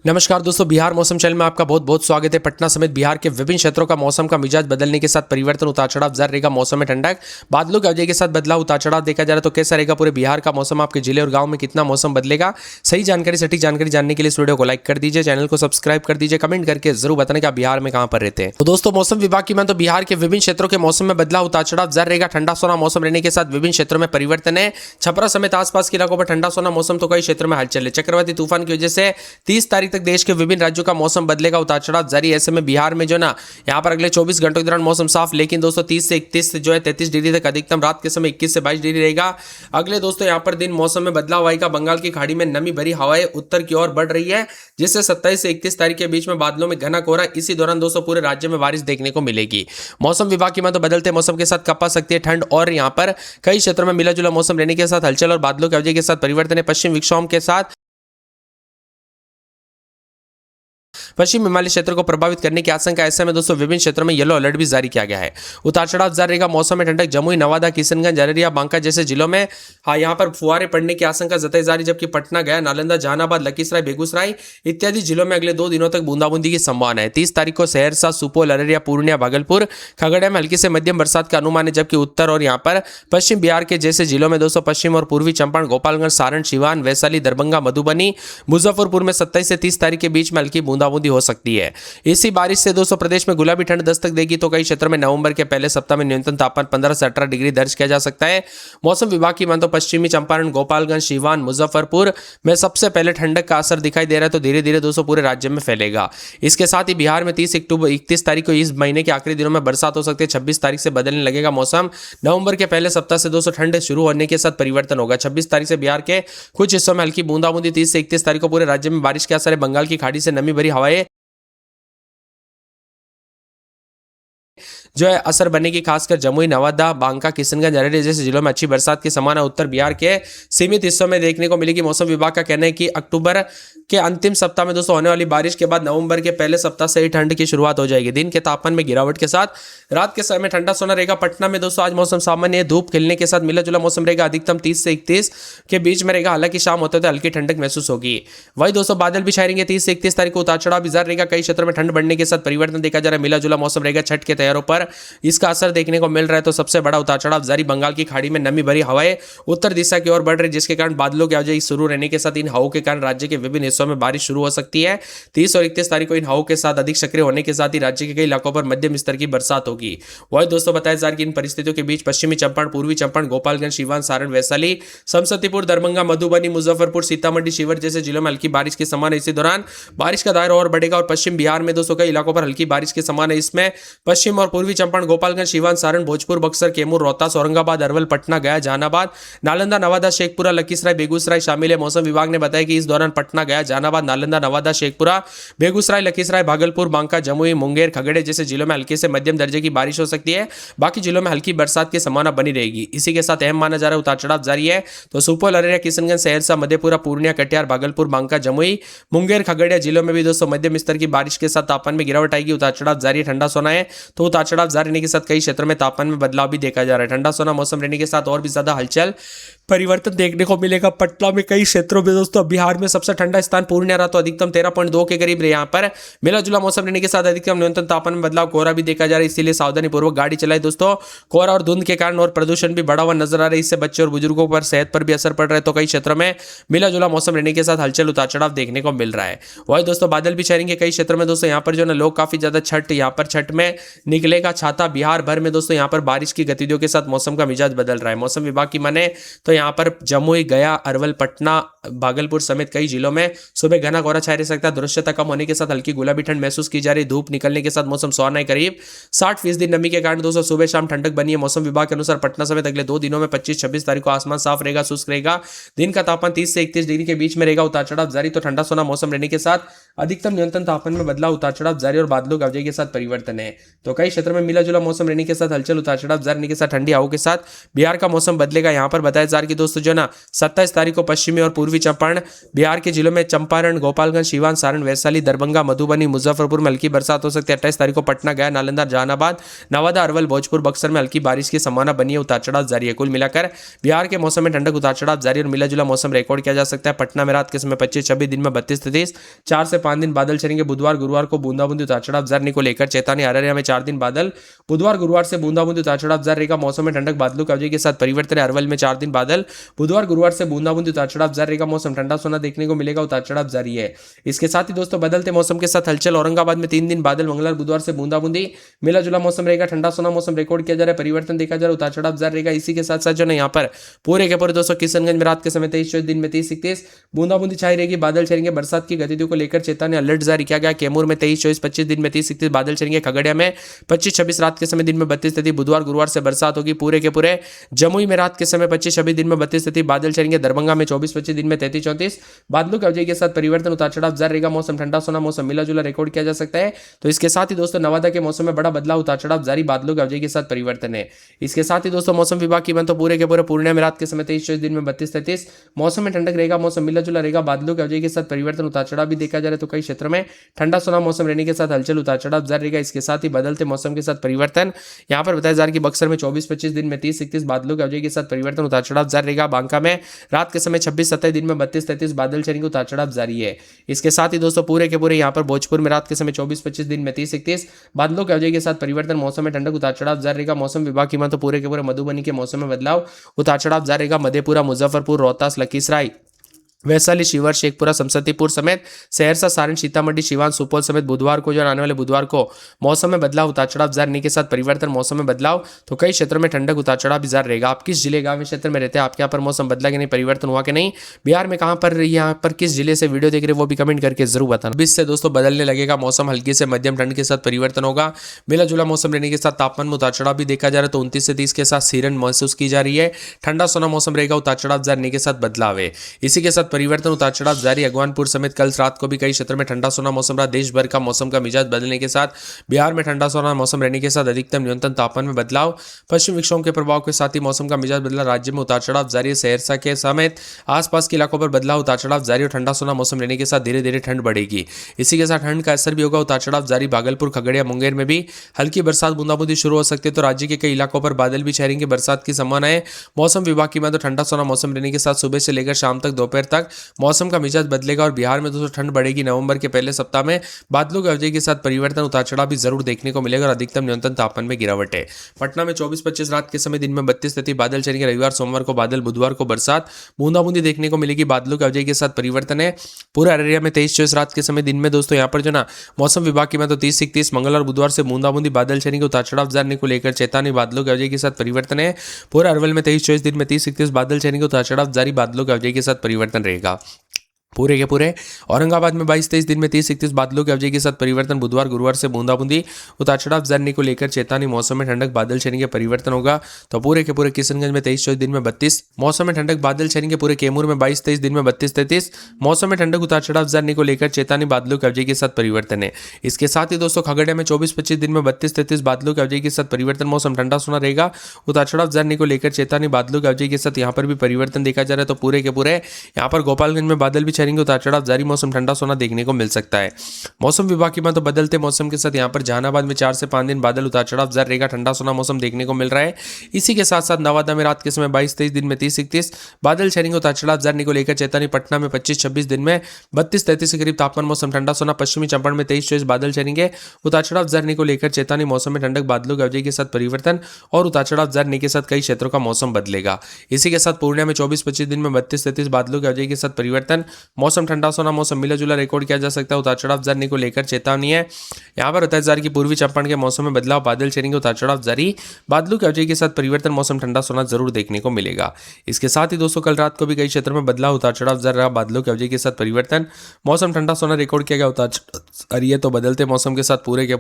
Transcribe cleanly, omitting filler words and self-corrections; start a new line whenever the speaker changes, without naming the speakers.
नमस्कार दोस्तों, बिहार मौसम चैनल में आपका बहुत बहुत स्वागत है। पटना समेत बिहार के विभिन्न क्षेत्रों का मौसम का मिजाज बदलने के साथ परिवर्तन, उतार चढ़ाव जारी रहेगा। मौसम में ठंडक, बादलों की अवधि के साथ बदलाव, उतार चढ़ाव देखा जा रहा है तो कैसा रहेगा पूरे बिहार का मौसम, आपके जिले और गांव में कितना मौसम बदलेगा। सही जानकारी, सटीक जानकारी जानने के लिए इस वीडियो को लाइक कर दीजिए, चैनल को सब्सक्राइब कर दीजिए, कमेंट करके जरूर बताने कि आप बिहार में कहां पर रहते हैं। तो दोस्तों, मौसम विभाग की मान तो बिहार के विभिन्न क्षेत्रों के मौसम में बदलाव, उतार चढ़ाव जारी रहेगा। ठंडा सोना मौसम रहने के साथ विभिन्न क्षेत्रों में परिवर्तन है। छपरा समेत आसपास के इलाकों पर ठंडा सोना मौसम तो कई क्षेत्रों में हलचल है। चक्रवाती तूफान की वजह से 30 तारीख तक देश के विभिन्न राज्यों का मौसम बदलेगा, उतार चढ़ाव जारी। ऐसे में बिहार में जो ना यहाँ पर अगले 24 घंटों के दौरान मौसम साफ, लेकिन दोस्तों 30 से 31 जो है 33 डिग्री तक अधिकतम, रात के समय 21 से 22 डिग्री रहेगा। अगले दोस्तों यहाँ पर दिन मौसम में बदलाव आएगा। बंगाल की खाड़ी में नमी भरी हवाएं उत्तर की ओर बढ़ रही है, जिससे 27 से 31 तारीख के बीच में बादलों में घना कोहरा। इसी दौरान दोस्तों पूरे राज्य में बारिश देखने को मिलेगी। मौसम विभाग की तो बदलते मौसम के साथ कपा सकती है ठंड, और यहाँ पर कई क्षेत्रों में मिला जुला मौसम रहने के साथ हलचल और बादलों की अवधि के साथ परिवर्तन है। पश्चिम विक्षोभ के साथ पश्चिम हिमालय क्षेत्र को प्रभावित करने की आशंका। ऐसे में दोस्तों विभिन्न क्षेत्रों में येलो अलर्ट भी जारी किया गया है। उतार चढ़ाव जारी रहेगा। मौसम में ठंडक, जमुई, नवादा, किशनगंज, अररिया, बांका जैसे जिलों में यहाँ पर फुहारे पड़ने की आशंका जताई जा रही, जबकि पटना, गया, नालंदा, जहानाबाद, लखीसराय, बेगूसराय इत्यादि जिलों में अगले 2 दिनों तक बूंदाबूंदी की संभावना है। 30 तारीख को सहरसा, सुपौल, अररिया, पूर्णिया, भागलपुर, खगड़िया में हल्की से मध्यम बरसात का अनुमान है, जबकि उत्तर और यहाँ पर पश्चिम बिहार के जैसे जिलों में दोस्तों पश्चिम और पूर्वी चंपारण, गोपालगंज, सारण, सिवान, वैशाली, दरभंगा, मधुबनी, मुजफ्फरपुर में 27 से 30 तारीख के बीच में हल्की बूंदाबूंदी हो सकती है। इसी बारिश से दोस्तों प्रदेश में गुलाबी ठंड दस्तक देगी, तो कई क्षेत्रों में नवंबर के पहले सप्ताह में न्यूनतम तापमान 15 से 18 डिग्री दर्ज किया जा सकता है। मौसम विभाग की माने तो पश्चिमी चंपारण, गोपालगंज, सिवान, मुजफ्फरपुर में सबसे पहले ठंडक का असर दिखाई दे रहा है, तो धीरे धीरे दोस्तों पूरे राज्य में फैलेगा। इसके साथ ही बिहार में 31 तारीख को इस महीने के आखिरी दिनों में बरसात हो सकती है। 26 तारीख से बदलने लगेगा मौसम। नवंबर के पहले सप्ताह से दोस्तों ठंड शुरू होने के साथ परिवर्तन होगा। 26 तारीख से बिहार के कुछ हिस्सों में हल्की बूंदाबूंदी, 30 से 31 तारीख को पूरे राज्य में बारिश के असर है। बंगाल की खाड़ी से नमी भरी हवाएं जो है असर बनने की, खासकर जमुई, नवादा, बांका, किशनगंज, अररिया जैसे जिलों में अच्छी बरसात की संभावना उत्तर बिहार के सीमित हिस्सों में देखने को मिलेगी। मौसम विभाग का कहना है कि अक्टूबर के अंतिम सप्ताह में दोस्तों होने वाली बारिश के बाद नवंबर के पहले सप्ताह से ही ठंड की शुरुआत हो जाएगी। दिन के तापमान में गिरावट के साथ रात के समय ठंडा सोना रहेगा। पटना में दोस्तों आज मौसम सामान्य है, धूप खिलने के साथ मिला जुला मौसम रहेगा। अधिकतम 30 से 31 के बीच में रहेगा, हालांकि शाम होते होते हल्की ठंडक महसूस होगी। वही दोस्तों बादल भी छाएंगे। 30 से 31 तारीख को उतार चढ़ाव भी जारी रहेगा। कई क्षेत्रों में ठंड बढ़ने के साथ परिवर्तन देखा जा रहा है। मिला जुला मौसम रहेगा। छठ के त्योहारों पर इसका असर देखने को मिल रहा है, तो सबसे बड़ा उतार चढ़ाव जारी। बंगाल की खाड़ी में नमी भरी हवाएं उत्तर दिशा की ओर बढ़ रही, जिसके कारण बादलों की आवाजाही शुरू रहने के साथ इन हवाओं के कारण राज्य के विभिन्न हिस्सों में बारिश शुरू हो सकती है। 30 और 31 तारीख को इन हवाओं के साथ अधिक सक्रिय होने के साथ ही राज्य के कई इलाकों पर मध्यम स्तर की बरसात होगी। वही दोस्तों बताया जा रहा है कि इन परिस्थितियों के बीच पश्चिमी चंपारण, पूर्वी चंपारण, गोपालगंज, सिवान, सारण, वैशाली, समस्तीपुर, दरभंगा, मधुबनी, मुजफ्फरपुर, सीतामढ़ी, शिवहर जैसे जिलों में हल्की बारिश की संभावना। इसी दौरान बारिश का दायरा और बढ़ेगा और पश्चिम बिहार में दोस्तों कई इलाकों पर हल्की बारिश की संभावना है। इसमें पश्चिम और पूर्वी चंपारण, गोपालगंज, सिवान, सारण, भोजपुर, बक्सर, कैमूर, रोहतास, औरंगाबाद, अरवल, पटना, गया, जहानाबाद, नालंदा, नवादा, शेखपुरा, लखीसराय, बेगूसराय शामिल है। मौसम विभाग ने बताया कि इस दौरान पटना, गया, जहानाबाद, नालंदा, नवादा, शेखपुरा, बेगूसराय, लखीसराय, भागलपुर, बांका, जमुई, मुंगेर, खगड़िया जैसे जिलों में हल्की से मध्यम दर्जे की बारिश हो सकती है। बाकी जिलों में हल्की बरसात की संभावना बनी रहेगी। इसी के साथ अहम माना जा रहा है उतार चढ़ाव जारी है, तो सुपौल, अररिया, किशनगंज, सहरसा, मधेपुरा, पूर्णिया, कटिहार, भागलपुर, बांका, जमुई, मुंगेर, खगड़िया जिलों में भी दोस्तों मध्यम स्तर की बारिश के साथ तापमान में गिरावट आएगी। उतार चढ़ाव जारी है। ठंडा सोना है, तो उतार चढ़ाव जारी रहने के साथ कई क्षेत्रों में तापमान में बदलाव भी देखा जा रहा है। ठंडा सोना मौसम रहने के साथ और भी ज्यादा हलचल परिवर्तन देखने को मिलेगा। पटना में कई क्षेत्रों में दोस्तों बिहार में सबसे ठंडा स्थान पूर्णिया रहा, तो अधिकतम 13.2 के करीब रहे। यहाँ पर मिला जुला मौसम रहने के साथ अधिकतम न्यूनतम तापमान में बदलाव, कोहरा भी देखा जा रहा है, इसीलिए सावधानी पूर्वक गाड़ी चलाए दोस्तों। कोहरा और धुंध के कारण और प्रदूषण भी बढ़ा हुआ नजर आ रहा है, इससे बच्चों और बुजुर्गों पर सेहत पर भी असर पड़ रहा है, तो कई क्षेत्रों में मिला जुला मौसम रहने के साथ हलचल उतार चढ़ाव देखने को मिल रहा है। वही दोस्तों बादल भी छाएंगे कई क्षेत्रों में दोस्तों। यहाँ पर जो ना लोग काफी ज्यादा यहाँ पर छठ में निकलेगा छाता। बिहार भर में दोस्तों यहाँ पर बारिश की गतिविधियों के साथ मौसम का मिजाज बदल रहा है। मौसम विभाग की माने तो यहाँ पर जमुई, गया, अरवल, पटना, भागलपुर समेत कई जिलों में सुबह घना कोहरा छाया रह सकता है। दृश्यता कम होने के साथ हल्की गुलाबी ठंड महसूस की जा रही है। धूप निकलने के साथ मौसम सुहाना है। करीब 60% नमी के कारण दोस्तों सुबह शाम ठंडक बनी है। मौसम विभाग के अनुसार पटना समेत अगले 2 दिनों में 25-26 तारीख को आसमान साफ रहेगा, शुष्क रहेगा। दिन का तापमान 30 से 31 डिग्री के बीच में रहेगा। उतार चढ़ाव जारी, तो ठंडा सोना मौसम रहने के साथ अधिकतम न्यूनतम तापमान में बदलाव, उतार चढ़ाव जारी और बादलों की आवाजाही के साथ परिवर्तन है। तो कई क्षेत्रों में मिला जुला मौसम रहने के साथ हलचल, उतार चढ़ाव जारी रहने के साथ ठंडी हवाओं के साथ बिहार का मौसम बदलेगा। यहाँ पर बताया जा रहा है कि दोस्तों जो ना 27 तारीख को पश्चिमी और पूर्वी पूर्वी चंपारण, बिहार के जिलों में चंपारण, गोपालगंज, सीवान, सारण, वैशाली, दरभंगा, मधुबनी, मुजफ्फरपुर में हल्की बरसात हो सकती है। 28 तारीख को पटना, गया, नालंदा, जहानाबाद, नवादा, अरवल, भोजपुर, बक्सर में हल्की बारिश की संभावना बनी है। उतार चढ़ाव जारी है। कुल मिलाकर बिहार के मौसम में ठंडक, उतार चढ़ाव जारी और मिला जुला मौसम रिकॉर्ड किया जा सकता है। पटना में रात के समय 25-26, दिन में 32-33, 4 से 5 दिन बादल चलेंगे। बुधवार गुरुवार को बूंदाबूंदी, उतार चढ़ाव जारी को लेकर चेतावनी। अररिया में 4 दिन बादल, बुधवार गुरुवार से बूंदाबूंदी, उतार चढ़ाव जारी रहेगा। मौसम में ठंडक, बादलों की अवधि के साथ परिवर्तन है। अरवल में 4 दिन बादल, बुधवार गुरुवार से बूंदाबूंदी, उतार चढ़ाव जारी रहेगा। मौसम ठंडा सोना देखने को मिलेगा। उतार चढ़ाव जारी है। इसके साथ ही दोस्तों बदलते मौसम के साथ हलचल। औरंगाबाद में 3 दिन बादल, मंगलवार बुधवार से बूंदाबूंदी, मिला जुला मौसम रहेगा। ठंडा सोना मौसम रिकॉर्ड किया जा रहा है। परिवर्तन देखा जा रहा है। उतार चढ़ाव जारी रहेगा। इसी के साथ साथ जो ना यहाँ पर पूरे के पूरे दोस्तों किशनगंज में रात के समय 23-24, दिन में 30-31, बूंदाबूंदी छाई रहेगी। बादल चलेंगे। बरसात की गतिविधियों को लेकर चेतावनी, अलर्ट जारी किया गया। कैमूर में 23-24, 25, दिन में 30-31 बादल चलेंगे। खगड़िया में 25-26 रात के समय, दिन में 32-33, बुधवार गुरुवार से बरसात होगी। पूरे के पूरे जमुई में रात के समय 25-26, दिन में 32-33 बादल चलेंगे। दरभंगा में 24-25, दिन में 33-34 बादलों की अवधि के साथ परिवर्तन, उतार चढ़ाव जारी रहेगा। मौसम ठंडा सोना मौसम मिला जुला रिकॉर्ड किया जा सकता है। तो इसके साथ ही दोस्तों नवादा के मौसम में बड़ा बदलाव, उतार चढ़ाव जारी, बादलों की अवधि के साथ परिवर्तन है। इसके साथ ही दोस्तों मौसम विभाग की बात तो पूरे के पूरे पूर्णिया में रात के समय 23-24, दिन में 32-33 मौसम में ठंडक रहेगा। मौसम मिला जुला रहेगा। बादलों की अवधि के साथ परिवर्तन, उतार चढ़ाव भी देखा जा रहा है। तो कई क्षेत्रों में ठंडा सोना मौसम रहने के साथ हलचल, उतार चढ़ाव जारी रहेगा। इसके साथ ही बदलते मौसम के साथ परिवर्तन यहाँ पर बताया जा रहा है कि बक्सर में 24-25, दिन में 30-31 बादलों की अवधि के साथ परिवर्तन, उतार चढ़ाव जारी रहेगा। बांका में रात के समय 26-27, दिन में 32-33 बादल चलेंगे। उतार चढ़ाव जारी है। इसके साथ ही दोस्तों पूरे के पूरे यहाँ पर भोजपुर में रात के समय 24-25, दिन में 30-31 बादलों की अवधि के साथ परिवर्तन, मौसम में ठंडक, उतार चढ़ाव जारी रहेगा। मौसम विभाग की माने तो पूरे के पूरे मधुबनी के मौसम में बदलाव, उतार चढ़ाव जारी रहेगा। मधेपुरा, मुजफ्फरपुर, रोहतास, लखीसराय, वैशाली, शिवर, शेखपुरा, समस्तीपुर समेत सहरसा, सारण, सीतामढ़ी, सिवान, सुपौल समेत बुधवार को जो आने वाले बुधवार को मौसम में बदलाव, उतार चढ़ाव जारी के साथ परिवर्तन, मौसम में बदलाव। तो कई क्षेत्रों में ठंडक, उतार चढ़ाव भी जारी रहेगा। आप किस जिले गांव में क्षेत्र में रहते हैं, आपके यहाँ पर मौसम बदला कि नहीं, परिवर्तन हुआ कि नहीं, बिहार में कहाँ पर, यहाँ पर किस जिले से वीडियो देख रहे हैं वो भी कमेंट करके जरूर बताना। 20 से दोस्तों बदलने लगेगा मौसम, हल्की से मध्यम ठंड के साथ परिवर्तन होगा। मिला जुला मौसम रहने के साथ तापमान में उतार चढ़ाव भी देखा जा रहा है। तो 29 से 30 के साथ सीरन महसूस की जा रही है। ठंडा सोना मौसम रहेगा। उतार चढ़ाव जारी के साथ बदलाव है। इसी के साथ परिवर्तन, उतार चढ़ाव जारी। अगवानपुर समेत कल रात को भी कई क्षेत्रों में ठंडा सोना मौसम रहा। देश भर का मौसम का मिजाज बदलने के साथ बिहार में ठंडा सोना मौसम रहने के साथ अधिकतम न्यूनतम तापमान में बदलाव। पश्चिम विक्षोभ के प्रभाव के साथ ही मौसम का मिजाज बदला। राज्य में उतार चढ़ाव जारी है। सहरसा के समेत आसपास के इलाकों पर बदलाव, उतार चढ़ाव जारी और ठंडा सोना मौसम रहने के साथ धीरे धीरे ठंड बढ़ेगी। इसी के साथ ठंड का असर भी होगा। उतार चढ़ाव जारी। भागलपुर, खगड़िया, मुंगेर में भी हल्की बरसात, बूंदाबूंदी शुरू हो सकती है। तो राज्य के कई इलाकों पर बादल भी छाएंगे। बरसात की संभावना है। मौसम विभाग की बात तो ठंडा सोना मौसम रहने के साथ सुबह से लेकर शाम तक, दोपहर तक मौसम का मिजाज बदलेगा और बिहार में दोस्तों ठंड बढ़ेगी। नवंबर के पहले सप्ताह में बादलों की अवधि के साथ परिवर्तन, उतार चढ़ाव भी जरूर देखने को मिलेगा और अधिकतम न्यूनतम तापमान में गिरावट है। पटना में 24-25 रात के समय, दिन में 32-33 बादल चलेंगे। रविवार सोमवार को बादल, बुधवार को बरसात, बूंदाबूंदी देखने को मिलेगी। बादलों की अवधि के साथ परिवर्तन है। पूरा अररिया में 23-24 रात के समय, दिन में दोस्तों यहाँ पर जो ना मौसम विभाग की मैं तो 30-31 मंगलवार बुधवार से बूंदाबूंदी बादल चलेंगे। उतार चढ़ाव जाने को लेकर चेतावनी। बादलों की अवधि के साथ परिवर्तन है। पूरा अरवल में 23-24, दिन में 30-31 बादल चलेंगे। उतार चढ़ाव जारी। बादलों की अवधि के साथ परिवर्तन रहेगा। पूरे के पूरे औरंगाबाद में 22-23, दिन में 30-31 बादलों की अवधि के साथ परिवर्तन। बुधवार गुरुवार से बूंदाबूंदी, उतार चढ़ाव जाने को लेकर चेतावनी। मौसम में ठंडक, बादल छनेंगे, परिवर्तन होगा। तो पूरे के पूरे किशनगंज में 23-24, दिन में 32 मौसम में ठंडक, बादल छनेंगे। पूरे कैमूर में 22-23, दिन में 32-33 मौसम में ठंडक, उतार चढ़ाव जाने को लेकर चेतावनी। बादलों की अवधि के साथ परिवर्तन है। इसके साथ ही दोस्तों खगड़िया में 24-25, दिन में 32-33 बादलों की अवधि के साथ परिवर्तन। मौसम ठंडा सोना रहेगा। उतार चढ़ाव जाने को लेकर चेतावनी। बादलों की अवधि के साथ यहाँ पर भी परिवर्तन देखा जा रहा है। तो पूरे के पूरे यहाँ पर गोपालगंज में बादल भी छनेंगे। उतार चढ़ाव जारी। मौसम ठंडा सोना देखने को मिल सकता है। मौसम विभाग की बात तो बदलते मौसम के साथ यहाँ पर जहानाबाद में 4 से 5 दिन बादल, उतार चढ़ाव जारी रहेगा। ठंडा सोना मौसम देखने को मिल रहा है। इसी के साथ साथ नवादा में रात के समय 22-23, दिन में 30-31 बादल छनेंगे। उतार चढ़ाव जारी को लेकर चेतावनी। पटना में 25-26, दिन में 32-33 के करीब तापमान, मौसम ठंडा सोना। पश्चिमी चंपारण में 23-24 बादल छनेंगे। उतार चढ़ाव जारी को लेकर चेतावनी। मौसम में ठंडक, बादलों की अवधि के साथ परिवर्तन और उतार चढ़ाव जारी के साथ कई क्षेत्रों का मौसम बदलेगा। इसी के साथ पूर्णिया में 24-25, दिन में 32-33 बादलों की अवधि के साथ परिवर्तन। मौसम ठंडा सोना मौसम मिला जुला रिकॉर्ड किया जा सकता है। उतार चढ़ाव जारी को लेकर चेतावनी है। यहाँ पर बताया जा रहा है कि पूर्वी चंपारण के मौसम में बदलाव, बादल छनेंगे। उतार चढ़ाव जारी, बादलों की अवधि के साथ परिवर्तन। मौसम ठंडा सोना जरूर देखने को मिलेगा। इसके साथ ही दोस्तों कल रात को भी कई क्षेत्रों में बदलाव, उतार चढ़ाव जारी रहा। बादलों की अवधि के साथ परिवर्तन, मौसम ठंडा सोना रिकॉर्ड किया गया। उतार चढ़ाव तो बदलते मौसम के साथ पूरे के